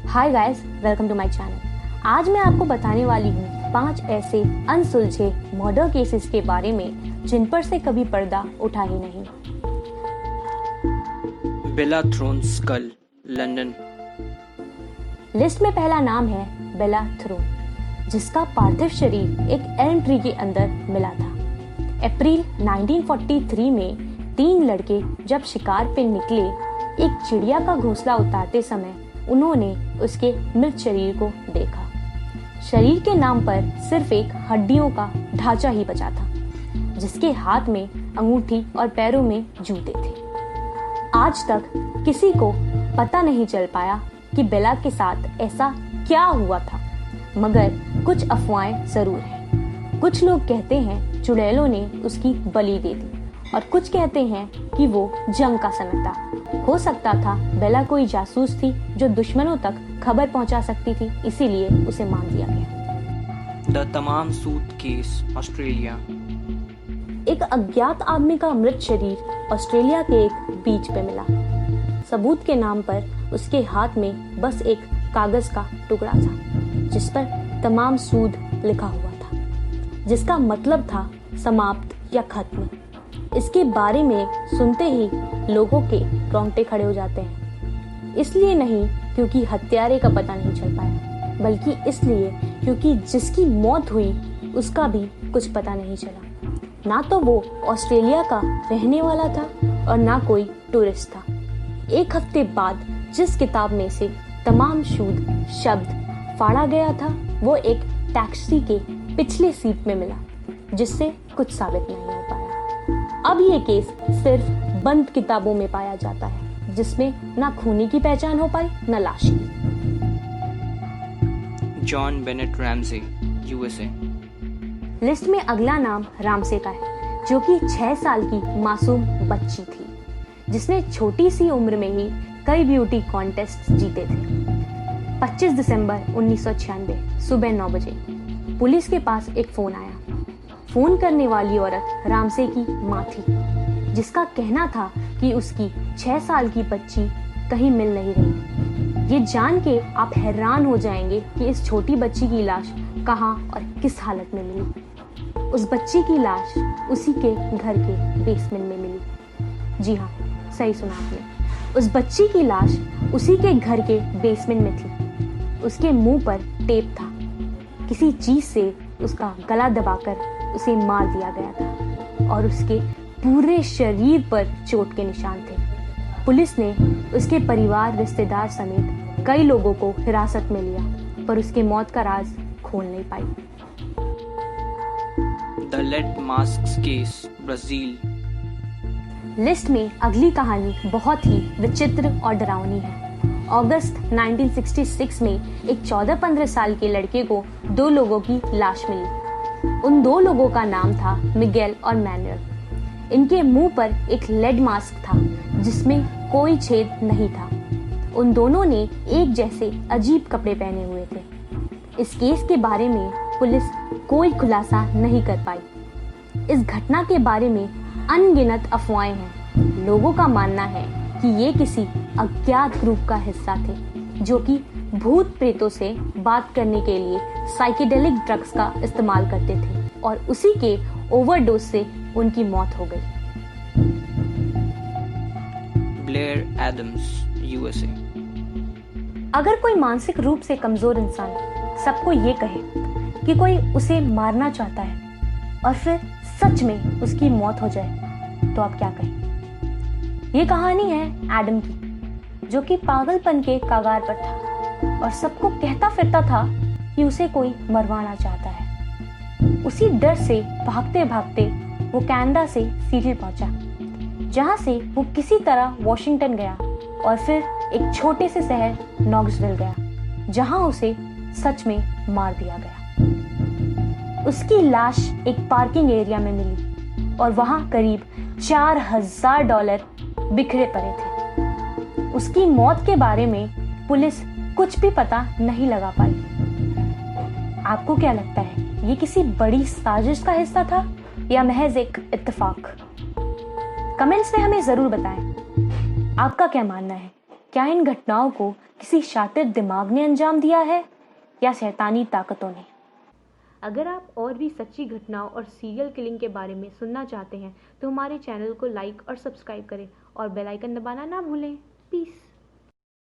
Hi guys, welcome to my channel. आज मैं आपको बताने वाली हूँ 5 ऐसे अनसुलझे मर्डर केसेस के बारे में जिन पर से कभी पर्दा उठा ही नहीं। बेला थ्रोन स्कल, लंदन। लिस्ट में पहला नाम है बेला थ्रोन, जिसका पार्थिव शरीर एक एल्म ट्री के अंदर मिला था। अप्रैल 1943 में 3 लड़के जब शिकार पे निकले, एक चिड़िया का घोंसला उतारते समय उन्होंने उसके मृत शरीर को देखा। शरीर के नाम पर सिर्फ एक हड्डियों का ढांचा ही बचा था, जिसके हाथ में अंगूठी और पैरों में जूते थे। आज तक किसी को पता नहीं चल पाया कि बेला के साथ ऐसा क्या हुआ था, मगर कुछ अफवाहें जरूर हैं। कुछ लोग कहते हैं चुड़ैलों ने उसकी बलि दे दी, और कुछ कहते हैं कि वो जंग का समय था। हो सकता था बेला कोई जासूस थी जो दुश्मनों तक खबर पहुंचा सकती थी, इसीलिए उसे मार दिया गया। द तमाम सूद केस, ऑस्ट्रेलिया। एक अज्ञात आदमी का मृत शरीर ऑस्ट्रेलिया के एक बीच पे मिला। सबूत के नाम पर उसके हाथ में बस एक कागज का टुकड़ा था, जिस पर तमाम सूद लिखा हुआ था, जिसका मतलब था समाप्त या खत्म। इसके बारे में सुनते ही लोगों के रोंगटे खड़े हो जाते हैं। इसलिए नहीं क्योंकि हत्यारे का पता नहीं चल पाया, बल्कि इसलिए क्योंकि जिसकी मौत हुई उसका भी कुछ पता नहीं चला। ना तो वो ऑस्ट्रेलिया का रहने वाला था और ना कोई टूरिस्ट था। एक हफ्ते बाद जिस किताब में से तमाम शुद्ध शब्द फाड़ा गया था, वो एक टैक्सी के पिछले सीट में मिला, जिससे कुछ साबित नहीं हो पाया। अब ये केस सिर्फ बंद किताबों में पाया जाता है, जिसमें ना खूनी की पहचान हो पाई न लाश की। John Bennett Ramsay, USA. List में अगला नाम रामसे का है, जो कि 6 साल की मासूम बच्ची थी, जिसने छोटी सी उम्र में ही कई ब्यूटी कॉन्टेस्ट जीते थे। 25 दिसंबर 1996 सुबह 9 बजे पुलिस के पास एक फोन आया। फोन करने वाली औरत रामसे की मां थी, जिसका कहना था कि उसकी 6 साल की बच्ची कहीं मिल नहीं रही। ये जान के आप हैरान हो जाएंगे कि इस छोटी बच्ची की लाश कहां और किस हालत में मिली। उस बच्ची की लाश उसी के घर के बेसमेंट में मिली। जी हाँ, सही सुना आपने। उस बच्ची की लाश उसी के घर के बेसमेंट में थी। उसके मुंह पर टेप था। किसी चीज से उसका गला दबाकर उसे मार दिया गया था, और उसके पूरे शरीर पर चोट के निशान थे। पुलिस ने उसके परिवार, रिश्तेदार समेत कई लोगों को हिरासत में लिया, पर उसके मौत का राज खोल नहीं पाई। The lead mask case, Brazil. List में अगली कहानी बहुत ही विचित्र और डरावनी है। अगस्त 1966 में एक 14-15 साल के लड़के को 2 लोगों की लाश मिली। उन 2 लोगों का नाम था मिगेल और मैनुअल। इनके मुंह पर एक लेड मास्क था, जिसमें कोई छेद नहीं था। उन दोनों ने एक जैसे अजीब कपड़े पहने हुए थे। इस केस के बारे में पुलिस कोई खुलासा नहीं कर पाई। इस घटना के बारे में अनगिनत अफवाहें हैं। लोगों का मानना है कि ये किसी अज्ञात ग्रुप का हिस्सा थे, जो कि भूत प्रेतों से बात करने के लिए साइकेडेलिक ड्रग्स का इस्तेमाल करते थे, और उसी के ओवरडोज से उनकी मौत हो गई। Blair Adams, USA. अगर कोई मानसिक रूप से कमजोर इंसान सबको ये कहे कि कोई उसे मारना चाहता है, और फिर सच में उसकी मौत हो जाए, तो आप क्या कहें? ये कहानी है एडम की, जो कि पागलपन के कगार पर था और सबको कहता फिरता था कि उसे कोई मरवाना चाहता है। उसी डर से भागते भागते वो कनाडा से सीटल पहुंचा, जहां से वो किसी तरह वॉशिंगटन गया और फिर एक छोटे से शहर नॉक्सविल गया, जहां उसे सच में मार दिया गया। उसकी लाश एक पार्किंग एरिया में मिली और वहां करीब $4000 बिखरे पड़े थे। उसकी मौत के बारे में पुलिस कुछ भी पता नहीं लगा पाई। आपको क्या लगता है, ये किसी बड़ी साजिश का हिस्सा था या महज एक इत्तेफाक? कमेंट्स में हमें ज़रूर बताएं आपका क्या मानना है। क्या इन घटनाओं को किसी शातिर दिमाग ने अंजाम दिया है या शैतानी ताकतों ने? अगर आप और भी सच्ची घटनाओं और सीरियल किलिंग के बारे में सुनना चाहते हैं तो हमारे चैनल को लाइक और सब्सक्राइब करें और बेल आइकन दबाना ना भूलें। पीस।